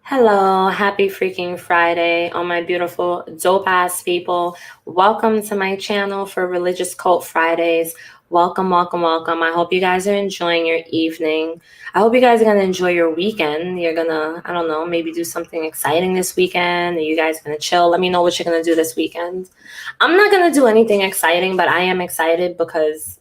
Hello, happy freaking Friday, all my beautiful dope ass people. Welcome to my channel for Religious Cult Fridays. Welcome, welcome, welcome. I hope you guys are enjoying your evening. I hope you guys are gonna enjoy your weekend. You're gonna, I don't know, maybe do something exciting this weekend. Are you guys gonna chill? Let me know what you're gonna do this weekend. I'm not gonna do anything exciting, but I am excited because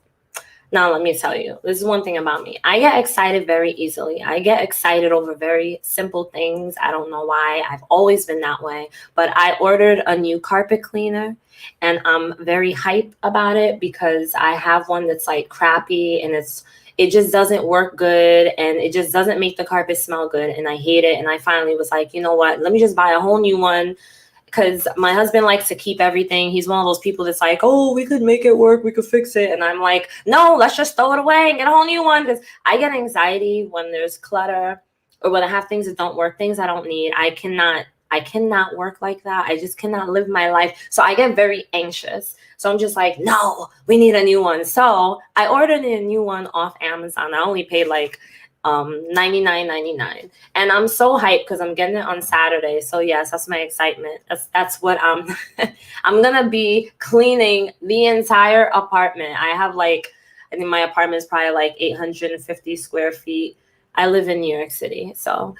now, let me tell you, this is one thing about me. I get excited very easily. I get excited over very simple things. I don't know why. I've always been that way. But I ordered a new carpet cleaner and I'm very hype about it because I have one that's like crappy and it just doesn't work good and it just doesn't make the carpet smell good and I hate it. And I finally was like, you know what? Let me just buy a whole new one because my husband likes to keep everything. He's one of those people that's like, oh, we could make it work, we could fix it. And I'm like, no, let's just throw it away and get a whole new one. Because I get anxiety when there's clutter or when I have things that don't work, things I don't need. I cannot work like that. I just cannot live my life. So I get very anxious. So I'm just like, no, we need a new one. So I ordered a new one off Amazon. I only paid like $99.99, and I'm so hyped because I'm getting it on Saturday. So yes, that's my excitement. That's what I'm I'm gonna be cleaning the entire apartment. I have like, I think my apartment is probably like 850 square feet. I live in New York City, so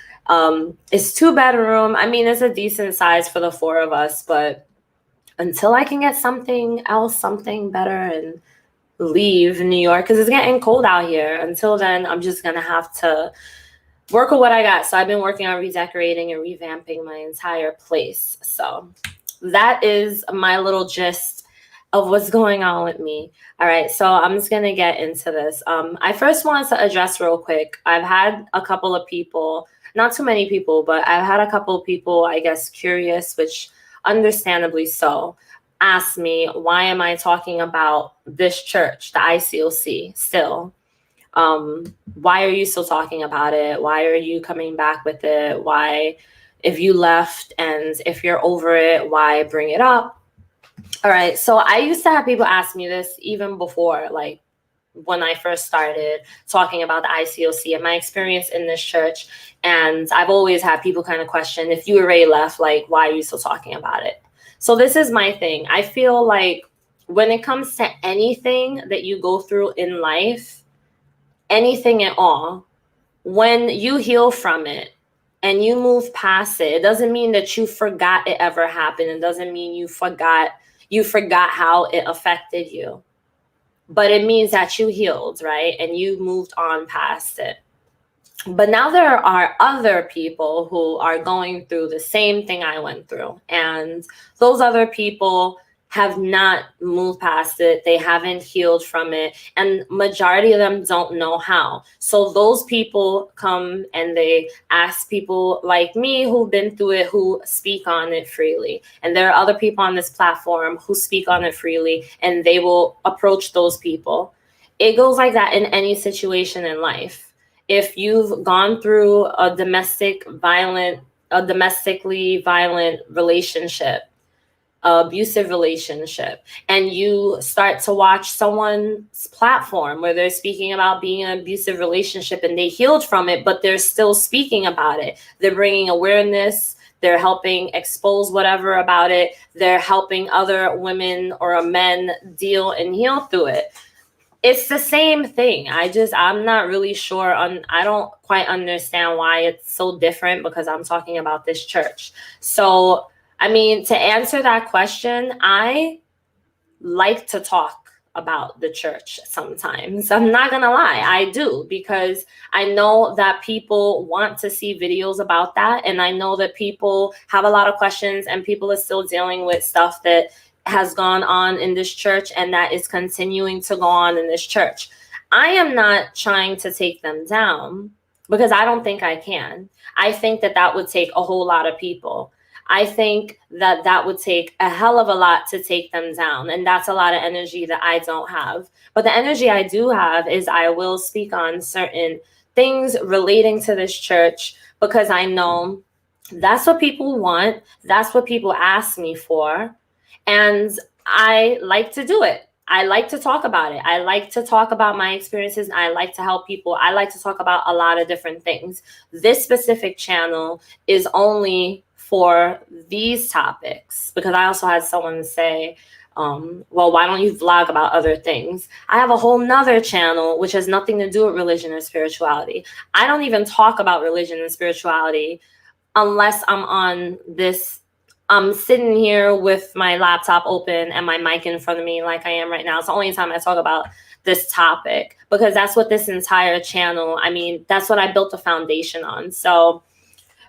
it's 2 bedroom. I mean, it's a decent size for the four of us, but until I can get something else, something better, and leave New York because it's getting cold out here. Until then, I'm just gonna have to work with what I got. So I've been working on redecorating and revamping my entire place. So that is my little gist of what's going on with me. All right, so I'm just gonna get into this. I first wanted to address real quick. I've had a couple of people, not too many people, but I've had a couple of people, I guess, curious, which understandably so, ask me, why am I talking about this church, the ICOC, still? Why are you still talking about it? Why are you coming back with it? Why, if you left and if you're over it, why bring it up? All right, so I used to have people ask me this even before, like when I first started talking about the ICOC and my experience in this church. And I've always had people kind of question, if you already left, like, why are you still talking about it? So this is my thing. I feel like when it comes to anything that you go through in life, anything at all, when you heal from it and you move past it, it doesn't mean that you forgot it ever happened. It doesn't mean you forgot how it affected you. But it means that you healed, right? And you moved on past it. But now there are other people who are going through the same thing I went through. And those other people have not moved past it. They haven't healed from it. And majority of them don't know how. So those people come and they ask people like me who've been through it, who speak on it freely. And there are other people on this platform who speak on it freely, and they will approach those people. It goes like that in any situation in life. If you've gone through a domestically violent relationship, abusive relationship, and you start to watch someone's platform where they're speaking about being in an abusive relationship and they healed from it, but they're still speaking about it. They're bringing awareness. They're helping expose whatever about it. They're helping other women or men deal and heal through it. It's the same thing. I'm not really sure I don't quite understand why it's so different because I'm talking about this church. So I mean, to answer that question, I like to talk about the church sometimes. I'm not gonna lie, I do, because I know that people want to see videos about that. And I know that people have a lot of questions and people are still dealing with stuff that has gone on in this church and that is continuing to go on in this church. I am not trying to take them down because I don't think I can. I think that that would take a whole lot of people. I think that that would take a hell of a lot to take them down. And that's a lot of energy that I don't have. But the energy I do have is I will speak on certain things relating to this church because I know that's what people want. That's what people ask me for. And I like to do it. I like to talk about it. I like to talk about my experiences, and I like to help people. I like to talk about a lot of different things. This specific channel is only for these topics, because I also had someone say, well, why don't you vlog about other things? I have a whole nother channel which has nothing to do with religion or spirituality. I don't even talk about religion and spirituality unless I'm on this. I'm sitting here with my laptop open and my mic in front of me like I am right now. It's the only time I talk about this topic, because that's what this entire channel, I mean, that's what I built the foundation on. So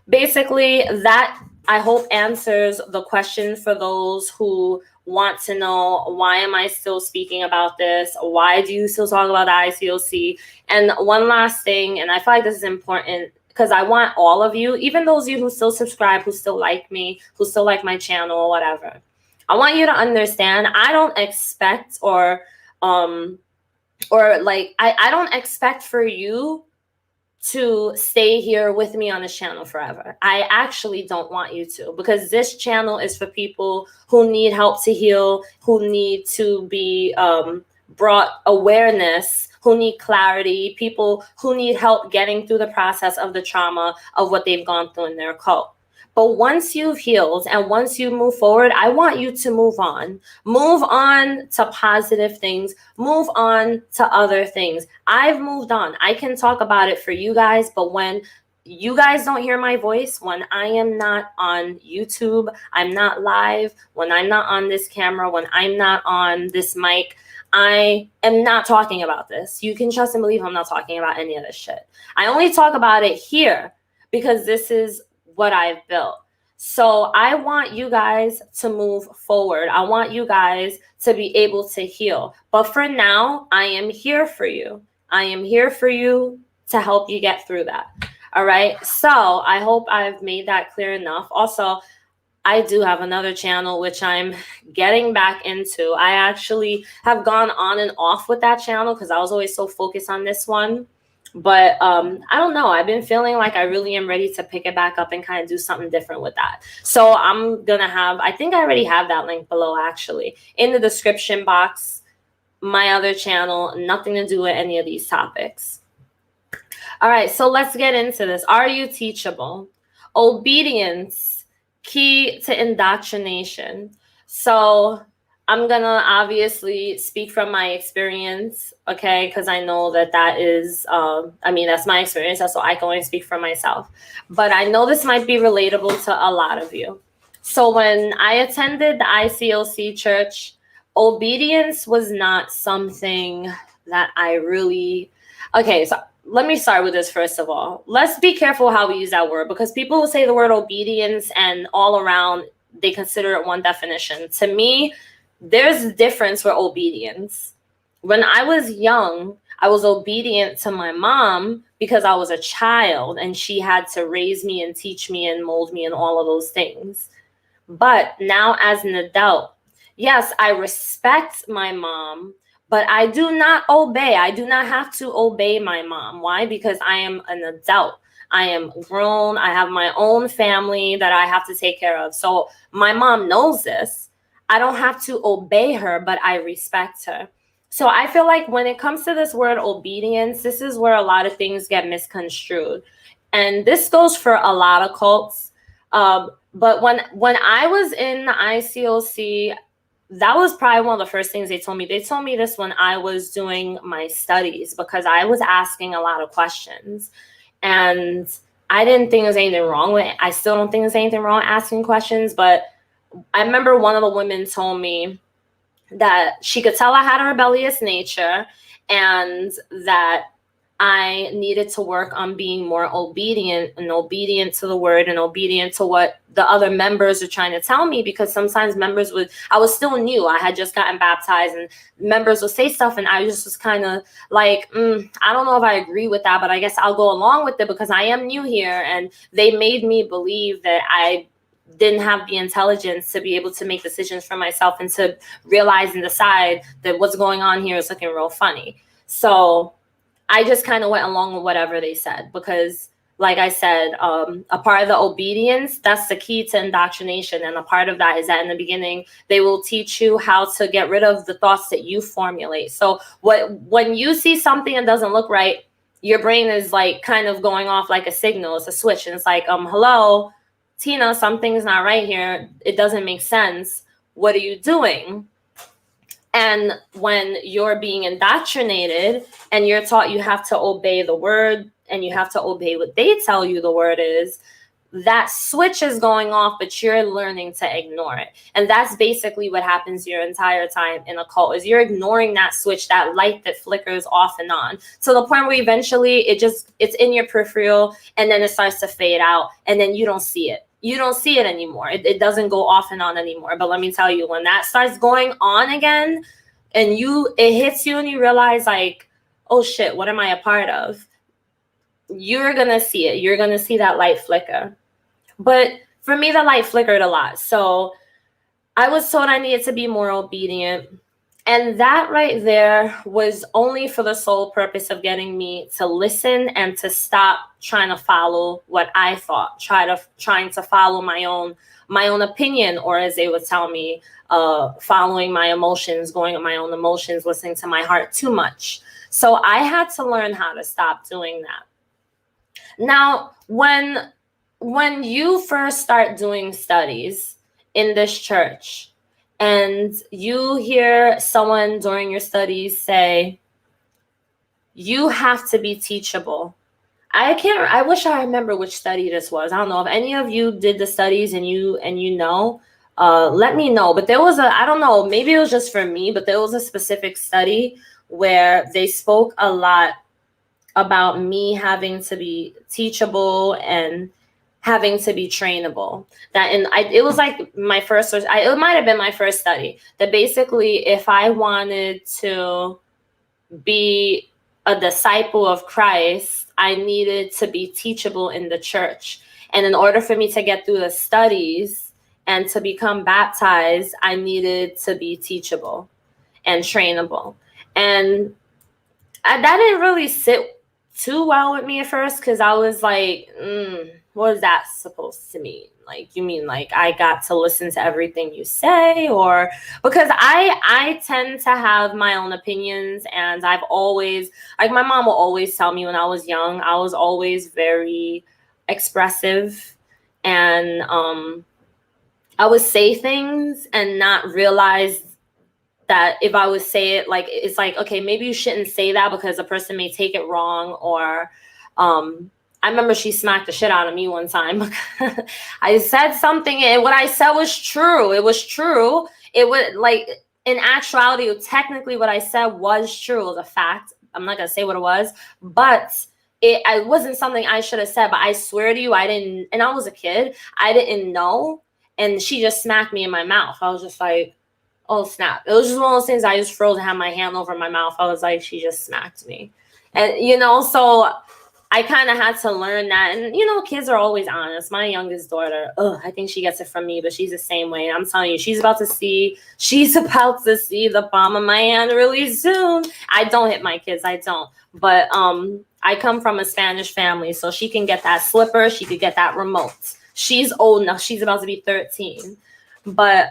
basically, that, I hope, answers the question for those who want to know, why am I still speaking about this? Why do you still talk about the ICOC? And one last thing, and I feel like this is important, because I want all of you, even those of you who still subscribe, who still like me, who still like my channel or whatever, I want you to understand, I don't expect I don't expect for you to stay here with me on this channel forever. I actually don't want you to, because this channel is for people who need help to heal, who need to be brought awareness, who need clarity, people who need help getting through the process of the trauma of what they've gone through in their cult. But once you've healed and once you move forward, I want you to move on to positive things, move on to other things. I've moved on. I can talk about it for you guys, but when you guys don't hear my voice, when I am not on YouTube, I'm not live, when I'm not on this camera, when I'm not on this mic, I am not talking about this. You can trust and believe I'm not talking about any of this shit. I only talk about it here because this is what I've built. So I want you guys to move forward. I want you guys to be able to heal. But for now, I am here for you. I am here for you to help you get through that. All right. So I hope I've made that clear enough. Also, I do have another channel which I'm getting back into. I actually have gone on and off with that channel because I was always so focused on this one. But I don't know. I've been feeling like I really am ready to pick it back up and kind of do something different with that. So I'm going to I think I already have that link below, actually, in the description box. My other channel, nothing to do with any of these topics. All right, so let's get into this. Are you teachable? Obedience, key to indoctrination. So I'm going to obviously speak from my experience, okay, because I know that is, that's my experience. So I can only speak for myself. But I know this might be relatable to a lot of you. So when I attended the ICOC church, obedience was not something that I really, okay, so let me start with this first of all. Let's be careful how we use that word, because people will say the word obedience and all around they consider it one definition. To me, there's a difference for obedience. When I was young, I was obedient to my mom because I was a child and she had to raise me and teach me and mold me and all of those things. But now as an adult, yes, I respect my mom, but I do not obey. I do not have to obey my mom. Why? Because I am an adult. I am grown. I have my own family that I have to take care of. So my mom knows this. I don't have to obey her, but I respect her. So I feel like when it comes to this word obedience, this is where a lot of things get misconstrued. And this goes for a lot of cults. But when I was in the ICOC, that was probably one of the first things they told me. They told me this when I was doing my studies, because I was asking a lot of questions. And I didn't think there was anything wrong with it. I still don't think there's anything wrong with asking questions, but I remember one of the women told me that she could tell I had a rebellious nature and that I needed to work on being more obedient to the word and obedient to what the other members are trying to tell me, because sometimes I was still new. I had just gotten baptized and members would say stuff and I just was kind of like, I don't know if I agree with that, but I guess I'll go along with it because I am new here. And they made me believe that I didn't have the intelligence to be able to make decisions for myself and to realize and decide that what's going on here is looking real funny. So I just kind of went along with whatever they said, because like I said, a part of the obedience, that's the key to indoctrination. And a part of that is that in the beginning, they will teach you how to get rid of the thoughts that you formulate. So when you see something that doesn't look right, your brain is like kind of going off like a signal. It's a switch. And it's like, hello, Tina, something's not right here. It doesn't make sense. What are you doing? And when you're being indoctrinated and you're taught you have to obey the word and you have to obey what they tell you the word is, that switch is going off, but you're learning to ignore it. And that's basically what happens your entire time in a cult, is you're ignoring that switch, that light that flickers off and on, to the point where eventually it's in your peripheral, and then it starts to fade out, and then you don't see it. You don't see it anymore. It doesn't go off and on anymore. But let me tell you, when that starts going on again, and it hits you and you realize like, oh shit, what am I a part of? You're going to see it. You're going to see that light flicker. But for me, the light flickered a lot. So I was told I needed to be more obedient. And that right there was only for the sole purpose of getting me to listen and to stop trying to follow what I thought, trying to follow my own opinion, or as they would tell me, following my emotions, going with my own emotions, listening to my heart too much. So I had to learn how to stop doing that. Now, when you first start doing studies in this church, and you hear someone during your studies say, you have to be teachable. I wish I remember which study this was. I don't know if any of you did the studies and you know, let me know. But there was I don't know, maybe it was just for me, but there was a specific study where they spoke a lot about me having to be teachable and having to be trainable. It was like my first, it might have been my first study, that basically if I wanted to be a disciple of Christ, I needed to be teachable in the church. And in order for me to get through the studies and to become baptized, I needed to be teachable and trainable. And that didn't really sit too well with me at first, because I was like, what is that supposed to mean? Like, you mean like I got to listen to everything you say? Or because I tend to have my own opinions, and I've always, like, my mom will always tell me when I was young, I was always very expressive, and I would say things and not realize that if I would say it, like, it's like, okay, maybe you shouldn't say that because a person may take it wrong. Or I remember she smacked the shit out of me one time. I said something, and what I said was true. It was true. It was like, in actuality, technically what I said was true. It was a fact. I'm not going to say what it was, but it wasn't something I should have said. But I swear to you, I didn't. And I was a kid. I didn't know. And she just smacked me in my mouth. I was just like, oh, snap. It was just one of those things. I just froze and had my hand over my mouth. I was like, she just smacked me. And, so I kind of had to learn that. And, kids are always honest. My youngest daughter, I think she gets it from me, but she's the same way. And I'm telling you, she's about to see the palm of my hand really soon. I don't hit my kids. I don't. But I come from a Spanish family, so she can get that slipper. She could get that remote. She's old enough. She's about to be 13. But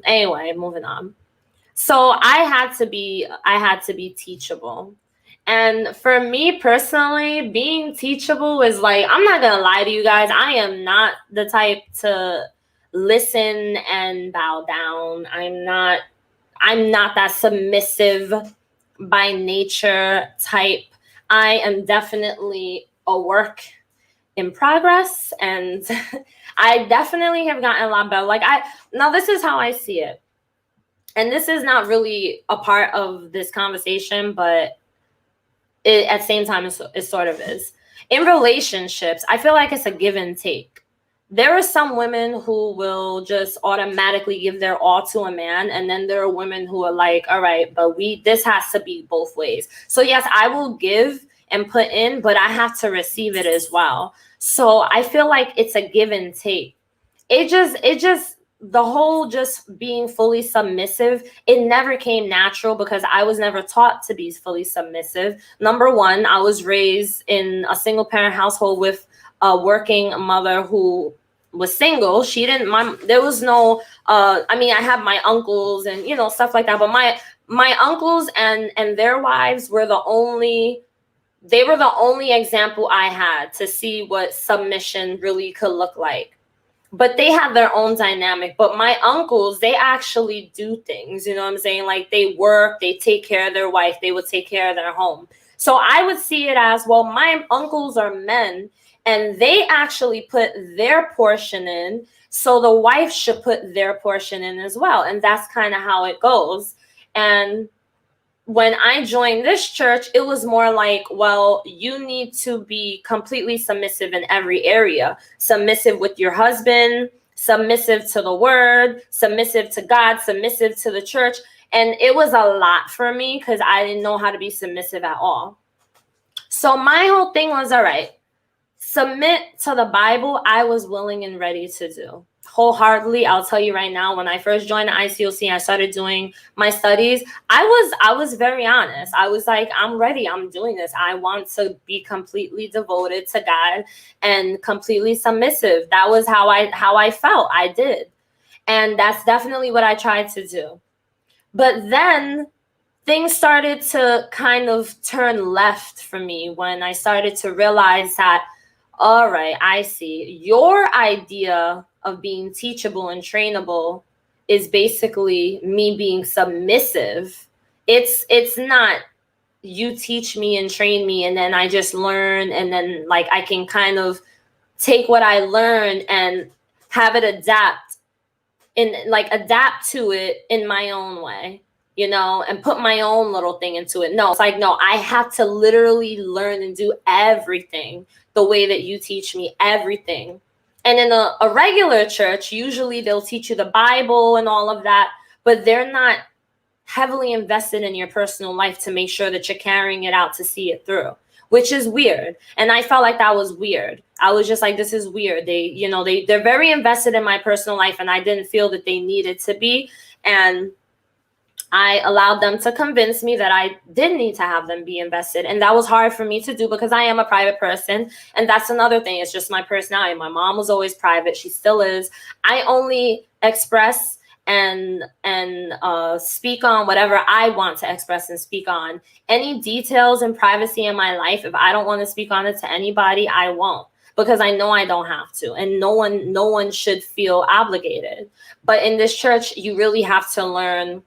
anyway, moving on. So I had to be teachable. And for me personally, being teachable is like, I'm not going to lie to you guys. I am not the type to listen and bow down. I'm not that submissive by nature type. I am definitely a work in progress, and I definitely have gotten a lot better. Now this is how I see it. And this is not really a part of this conversation, but at the same time, it sort of is. In relationships, I feel like it's a give and take. There are some women who will just automatically give their all to a man. And then there are women who are like, all right, but this has to be both ways. So yes, I will give and put in, but I have to receive it as well. So I feel like it's a give and take. The whole just being fully submissive, it never came natural because I was never taught to be fully submissive. Number one, I was raised in a single parent household with a working mother who was single. She didn't, there was no, I mean, I have my uncles and, you know, stuff like that, but my uncles and their wives were the only example I had to see what submission really could look like. But they have their own dynamic. But my uncles, they actually do things, you know what I'm saying? Like, they work, they take care of their wife, they would take care of their home. So I would see it as, well, my uncles are men and they actually put their portion in, so the wife should put their portion in as well. And that's kind of how it goes. And when I joined this church, it was more like, well, you need to be completely submissive in every area. Submissive with your husband, submissive to the word, submissive to God, submissive to the church. And it was a lot for me because I didn't know how to be submissive at all. So my whole thing was, all right, submit to the Bible. I was willing and ready to do. Wholeheartedly, I'll tell you right now, when I first joined the 𝐼COC, I started doing my studies. I was very honest. I was like, I'm ready. I'm doing this. I want to be completely devoted to God and completely submissive. That was how I felt. I did. And that's definitely what I tried to do. But then things started to kind of turn left for me when I started to realize that, all right, I see. Your idea of being teachable and trainable is basically me being submissive. It's not you teach me and train me and then I just learn and then like I can kind of take what I learned and have it adapt to it in my own way, you know, and put my own little thing into it. No, it's like, no, I have to literally learn and do everything the way that you teach me, everything. And in a regular church, usually they'll teach you the Bible and all of that, but they're not heavily invested in your personal life to make sure that you're carrying it out to see it through, which is weird. And I felt like that was weird. I was just like, this is weird. They're very invested in my personal life, and I didn't feel that they needed to be. And I allowed them to convince me that I did need to have them be invested. And that was hard for me to do because I am a private person. And that's another thing. It's just my personality. My mom was always private. She still is. I only express and speak on whatever I want to express and speak on. Any details and privacy in my life, if I don't want to speak on it to anybody, I won't. Because I know I don't have to. And no one should feel obligated. But in this church, you really have to learn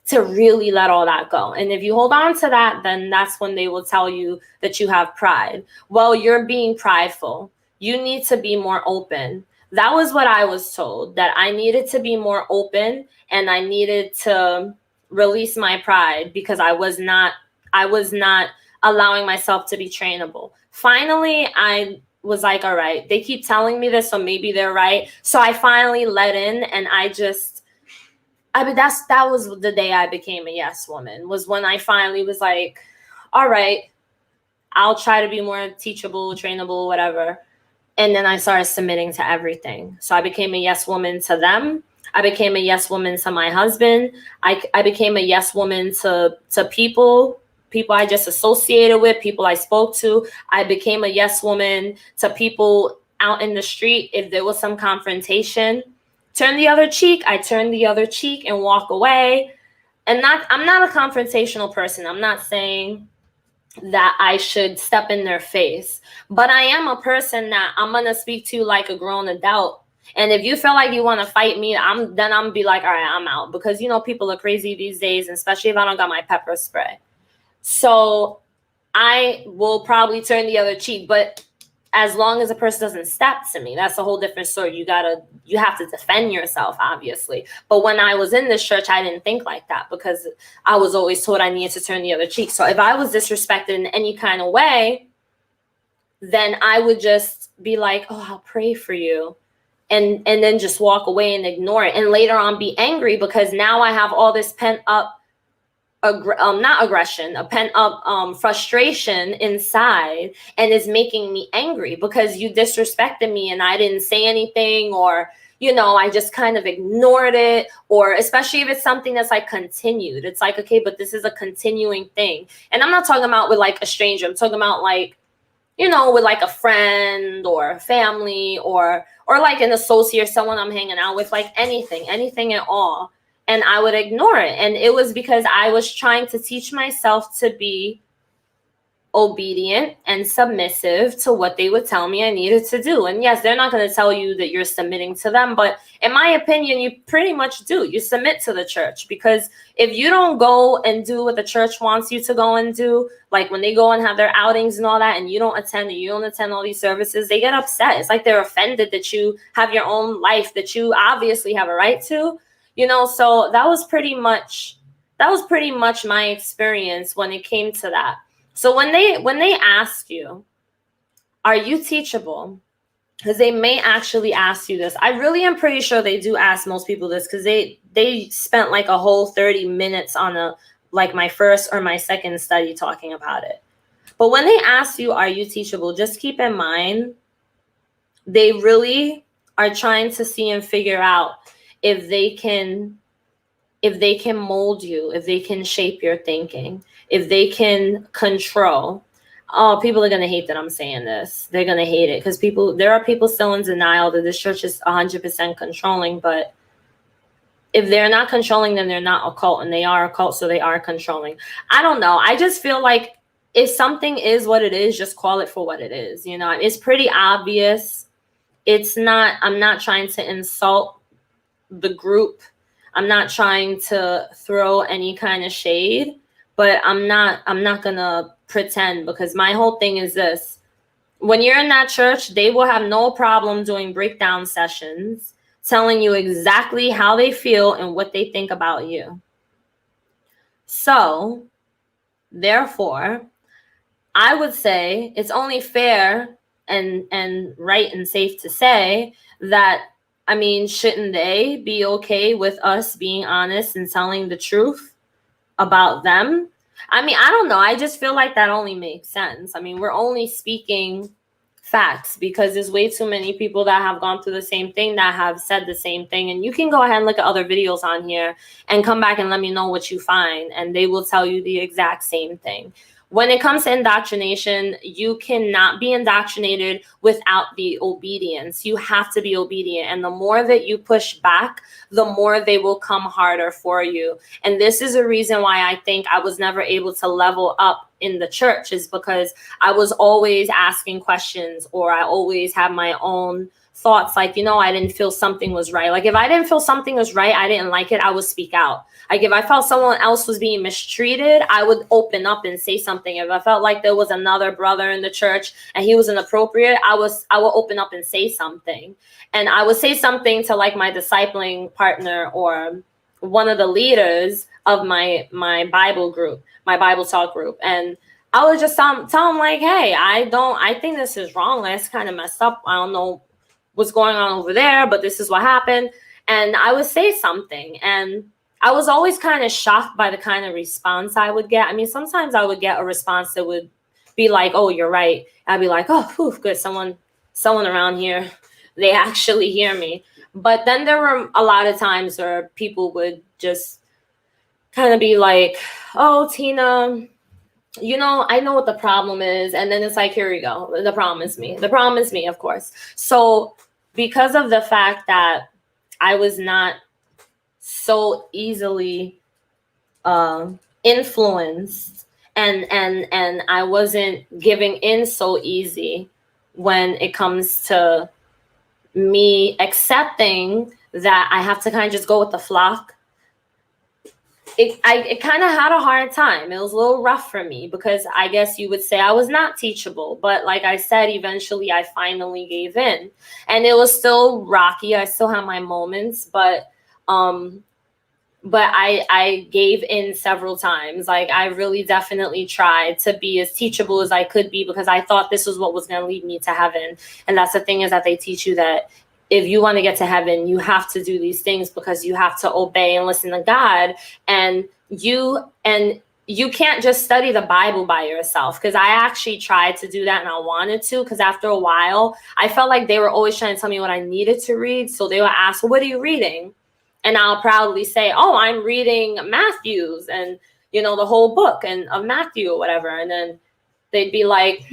to really let all that go. And if you hold on to that, then that's when they will tell you that you have pride. Well, you're being prideful. You need to be more open. That was what I was told, that I needed to be more open and I needed to release my pride because I was not allowing myself to be trainable. Finally, I was like, all right, they keep telling me this, so maybe they're right. So I finally let in, and that was the day I became a yes woman, was when I finally was like, all right, I'll try to be more teachable, trainable, whatever. And then I started submitting to everything. So I became a yes woman to them. I became a yes woman to my husband. I became a yes woman to people I just associated with, people I spoke to. I became a yes woman to people out in the street. If there was some confrontation, turn the other cheek. I turn the other cheek and walk away. And I'm not a confrontational person. I'm not saying that I should step in their face, but I am a person that I'm going to speak to like a grown adult. And if you feel like you want to fight me, I'm be like, all right, I'm out, because, you know, people are crazy these days, especially if I don't got my pepper spray. So I will probably turn the other cheek, but as long as a person doesn't step to me, that's a whole different story. You have to defend yourself, obviously. But when I was in this church, I didn't think like that because I was always told I needed to turn the other cheek. So if I was disrespected in any kind of way, then I would just be like, oh, I'll pray for you. And then just walk away and ignore it. And later on be angry because now I have all this pent up frustration inside, and is making me angry because you disrespected me and I didn't say anything, or, you know, I just kind of ignored it, or especially if it's something that's like continued. It's like, okay, but this is a continuing thing. And I'm not talking about with like a stranger. I'm talking about like you know, with like a friend or family or like an associate or someone I'm hanging out with, like anything at all. And I would ignore it. And it was because I was trying to teach myself to be obedient and submissive to what they would tell me I needed to do. And yes, they're not going to tell you that you're submitting to them, but in my opinion, you pretty much do. You submit to the church, because if you don't go and do what the church wants you to go and do, like when they go and have their outings and all that, and you don't attend, or you don't attend all these services, they get upset. It's like they're offended that you have your own life that you obviously have a right to, you know. So that was pretty much my experience when it came to that. So when they ask you, are you teachable? Because they may actually ask you this. I really am pretty sure they do ask most people this, because they spent like a whole 30 minutes on like my first or my second study talking about it. But when they ask you, are you teachable, just keep in mind, they really are trying to see and figure out if they can mold you, if they can shape your thinking, if they can control. Oh, people are going to hate that I'm saying this. They're going to hate it, because there are people still in denial that this church is 100% controlling. But if they're not controlling, then they're not a cult, and they are a cult, so they are controlling. I don't know. I just feel like if something is what it is, just call it for what it is. You know, it's pretty obvious. I'm not trying to insult the group. I'm not trying to throw any kind of shade, but I'm not gonna pretend, because my whole thing is this: when you're in that church, they will have no problem doing breakdown sessions, telling you exactly how they feel and what they think about you. So, therefore, I would say it's only fair and right and safe to say that, I mean, shouldn't they be okay with us being honest and telling the truth about them? I mean, I don't know. I just feel like that only makes sense. I mean, we're only speaking facts, because there's way too many people that have gone through the same thing, that have said the same thing. And you can go ahead and look at other videos on here and come back and let me know what you find, and they will tell you the exact same thing. When it comes to indoctrination, you cannot be indoctrinated without the obedience. You have to be obedient. And the more that you push back, the more they will come harder for you. And this is a reason why I think I was never able to level up in the church, is because I was always asking questions, or I always had my own thoughts. Like, you know, I didn't feel something was right. Like, if I didn't feel something was right, I didn't like it, I would speak out. Like, if I felt someone else was being mistreated, I would open up and say something. If I felt like there was another brother in the church and he was inappropriate, I would open up and say something. And I would say something to like my discipling partner or one of the leaders of my Bible group, my Bible talk group. And I would just tell them like, hey, I think this is wrong. That's kind of messed up. I don't know what's going on over there, but this is what happened. And I would say something. And I was always kind of shocked by the kind of response I would get. I mean, sometimes I would get a response that would be like, oh, you're right. I'd be like, oh, whew, good. Someone around here, they actually hear me. But then there were a lot of times where people would just kind of be like, oh, Tina, you know, I know what the problem is. And then it's like, here we go. The problem is me. The problem is me, of course. So because of the fact that I was not so easily influenced and I wasn't giving in so easy when it comes to me accepting that I have to kind of just go with the flock, it kind of had a hard time. It was a little rough for me, because I guess you would say I was not teachable. But like I said, eventually I finally gave in, and it was still rocky. I still have my moments, but I gave in several times. Like, I really definitely tried to be as teachable as I could be, because I thought this was what was going to lead me to heaven. And that's the thing, is that they teach you that if you want to get to heaven, you have to do these things, because you have to obey and listen to God. And you can't just study the Bible by yourself, because I actually tried to do that, and I wanted to, because after a while, I felt like they were always trying to tell me what I needed to read. So they would ask, well, what are you reading? And I'll proudly say, oh, I'm reading Matthew's, and, you know, the whole book of Matthew or whatever. And then they'd be like,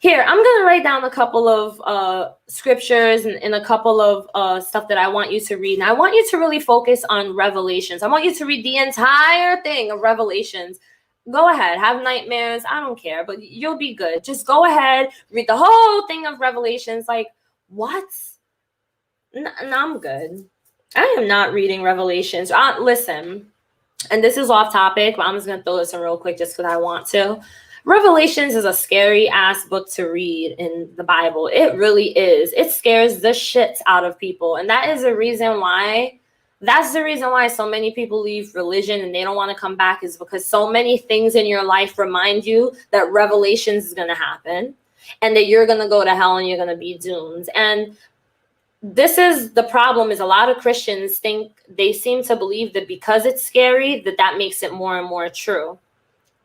Here, I'm going to write down a couple of scriptures and a couple of stuff that I want you to read. And I want you to really focus on Revelations. I want you to read the entire thing of Revelations. Go ahead, have nightmares. I don't care, but you'll be good. Just go ahead, read the whole thing of Revelations. Like, what? No, I'm good. I am not reading Revelations. Listen, and this is off topic, but I'm just going to throw this in real quick just because I want to. Revelations is a scary ass book to read in the Bible. It really is. It scares the shit out of people. And that is the reason why, that's the reason why so many people leave religion and they don't want to come back, is because so many things in your life remind you that Revelations is going to happen and that you're going to go to hell and you're going to be doomed. And this is the problem, is a lot of Christians think, they seem to believe that because it's scary, that makes it more and more true.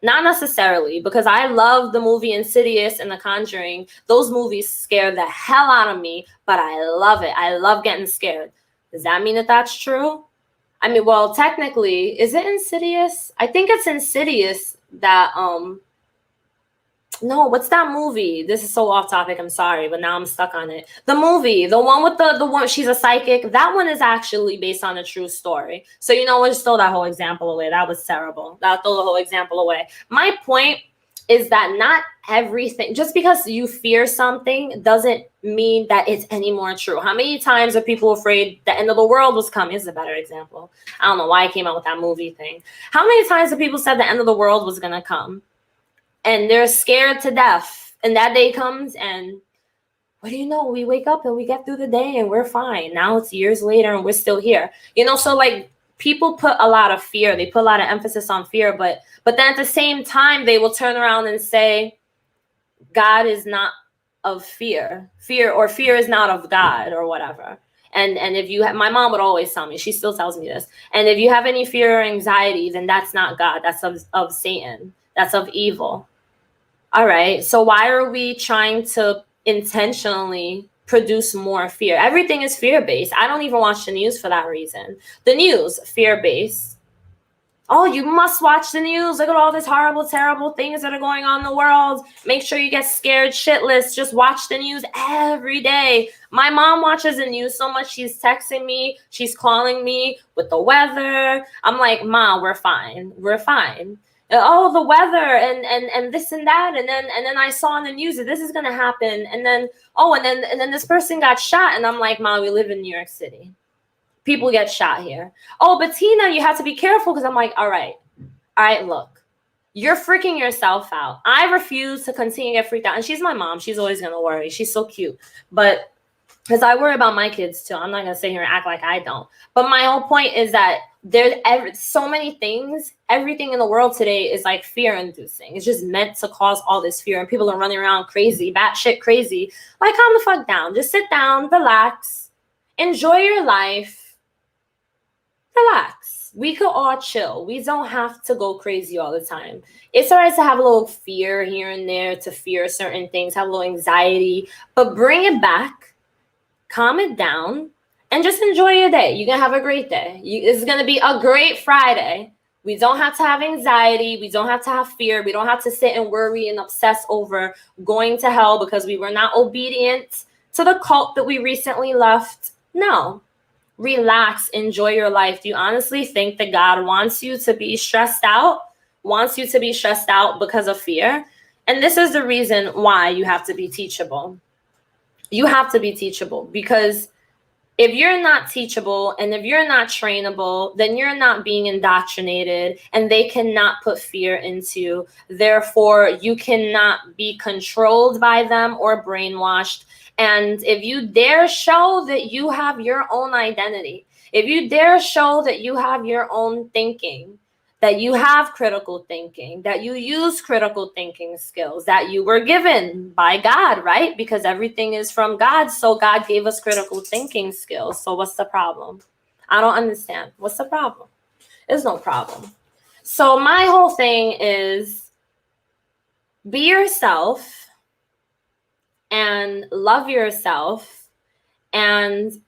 Not necessarily, because I love the movie Insidious and The Conjuring. Those movies scare the hell out of me, but I love it. I love getting scared. Does that mean that that's true? I mean, well, technically, is it Insidious? I think it's Insidious that, no, what's that movie? This is so off topic, I'm sorry, but now I'm stuck on it. The movie, the one with the one, she's a psychic, that one is actually based on a true story. So, you know what, just throw that whole example away. That was terrible. I'll throw the whole example away. My point is that not everything, just because you fear something doesn't mean that it's any more true. How many times are people afraid the end of the world was coming? This is a better example. I don't know why I came out with that movie thing. How many times have people said the end of the world was going to come? And they're scared to death. And that day comes, and what do you know? We wake up and we get through the day and we're fine. Now it's years later and we're still here. You know, so like people put a lot of fear. They put a lot of emphasis on fear. But then at the same time, they will turn around and say, God is not of fear. Fear is not of God or whatever. And if you have, my mom would always tell me, she still tells me this. And if you have any fear or anxiety, then that's not God. That's of Satan. That's of evil. All right, so why are we trying to intentionally produce more fear? Everything is fear-based. I don't even watch the news for that reason. The news, fear-based. Oh, you must watch the news. Look at all these horrible, terrible things that are going on in the world. Make sure you get scared shitless. Just watch the news every day. My mom watches the news so much, she's texting me. She's calling me with the weather. I'm like, Mom, we're fine. We're fine. Oh, the weather and this and that, and then I saw in the news that this is gonna happen, and then this person got shot, and I'm like, Mom, we live in New York City. People get shot here. Oh, but Tina, you have to be careful, because I'm like, all right, look, you're freaking yourself out. I refuse to continue to get freaked out, and she's my mom. She's always gonna worry. She's so cute, but because I worry about my kids too. I'm not gonna sit here and act like I don't. But my whole point is that there's so many things. Everything in the world today is like fear-inducing. It's just meant to cause all this fear, and people are running around crazy, batshit crazy. Like, calm the fuck down. Just sit down, relax, enjoy your life, relax. We could all chill. We don't have to go crazy all the time. It's all right to have a little fear here and there, to fear certain things, have a little anxiety, but bring it back, calm it down, and just enjoy your day. You're going to have a great day. It's going to be a great Friday. We don't have to have anxiety. We don't have to have fear. We don't have to sit and worry and obsess over going to hell because we were not obedient to the cult that we recently left. No. Relax. Enjoy your life. Do you honestly think that God wants you to be stressed out? Wants you to be stressed out because of fear? And this is the reason why you have to be teachable. You have to be teachable, because if you're not teachable and if you're not trainable, then you're not being indoctrinated, and they cannot put fear into you. Therefore, you cannot be controlled by them or brainwashed. And if you dare show that you have your own identity, if you dare show that you have your own thinking, that you have critical thinking, that you use critical thinking skills that you were given by God, right? Because everything is from God. So God gave us critical thinking skills. So what's the problem? I don't understand. What's the problem? There's no problem. So my whole thing is be yourself and love yourself, and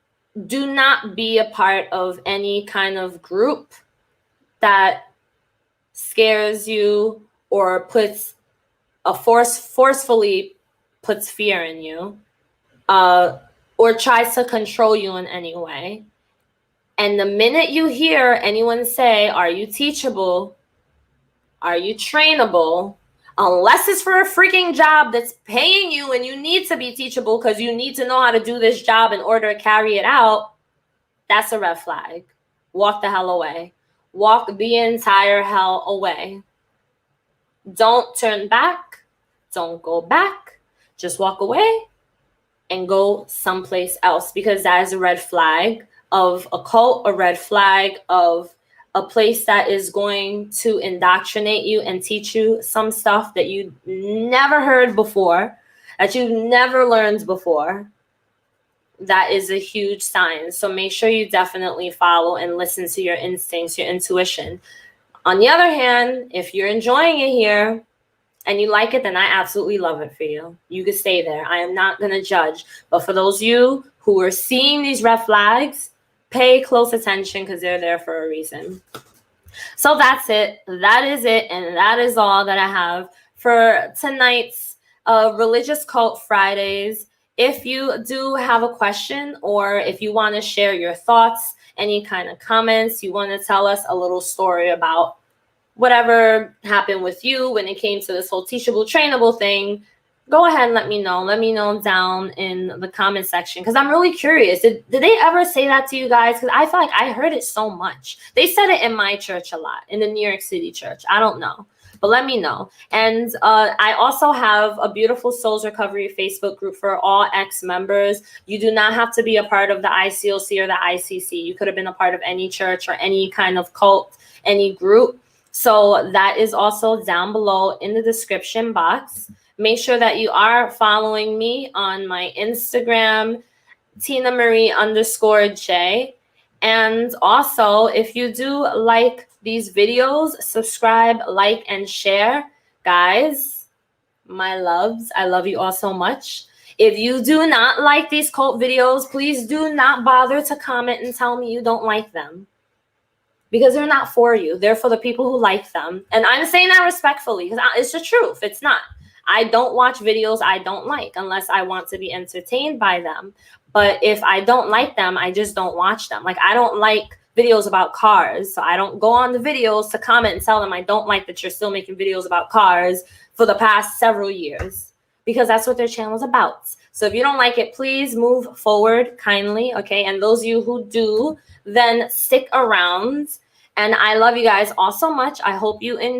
do not be a part of any kind of group that scares you or puts a forcefully puts fear in you, or tries to control you in any way. And the minute you hear anyone say, are you teachable? Are you trainable? Unless it's for a freaking job that's paying you and you need to be teachable because you need to know how to do this job in order to carry it out, that's a red flag. Walk the hell away. Walk the entire hell away. Don't turn back. Don't go back. Just walk away and go someplace else, because that is a red flag of a cult, a red flag of a place that is going to indoctrinate you and teach you some stuff that you never heard before, that you never learned before. That is a huge sign. So make sure you definitely follow and listen to your instincts, your intuition. On the other hand, if you're enjoying it here and you like it, then I absolutely love it for you. You can stay there. I am not going to judge. But for those of you who are seeing these red flags, pay close attention, because they're there for a reason. So that's it. That is it. And that is all that I have for tonight's Religious Cult Fridays. If you do have a question, or if you want to share your thoughts, any kind of comments, you want to tell us a little story about whatever happened with you when it came to this whole Teachable, Trainable thing, go ahead and let me know. Let me know down in the comment section, because I'm really curious. Did they ever say that to you guys? Because I feel like I heard it so much. They said it in my church a lot, in the New York City church. I don't know, but let me know. And I also have a beautiful Souls Recovery Facebook group for all ex-members. You do not have to be a part of the ICOC or the ICC. You could have been a part of any church or any kind of cult, any group. So that is also down below in the description box. Make sure that you are following me on my Instagram, TinaMarie_J. And also, if you do like these videos, subscribe, like, and share. Guys, my loves, I love you all so much. If you do not like these cult videos, please do not bother to comment and tell me you don't like them, because they're not for you. They're for the people who like them. And I'm saying that respectfully, because it's the truth. It's not. I don't watch videos I don't like unless I want to be entertained by them. But if I don't like them, I just don't watch them. Like, I don't like videos about cars, so I don't go on the videos to comment and tell them I don't like that you're still making videos about cars for the past several years, because that's what their channel is about. So if you don't like it, please move forward kindly, okay? And those of you who do, then stick around. And I love you guys all so much. I hope you enjoy.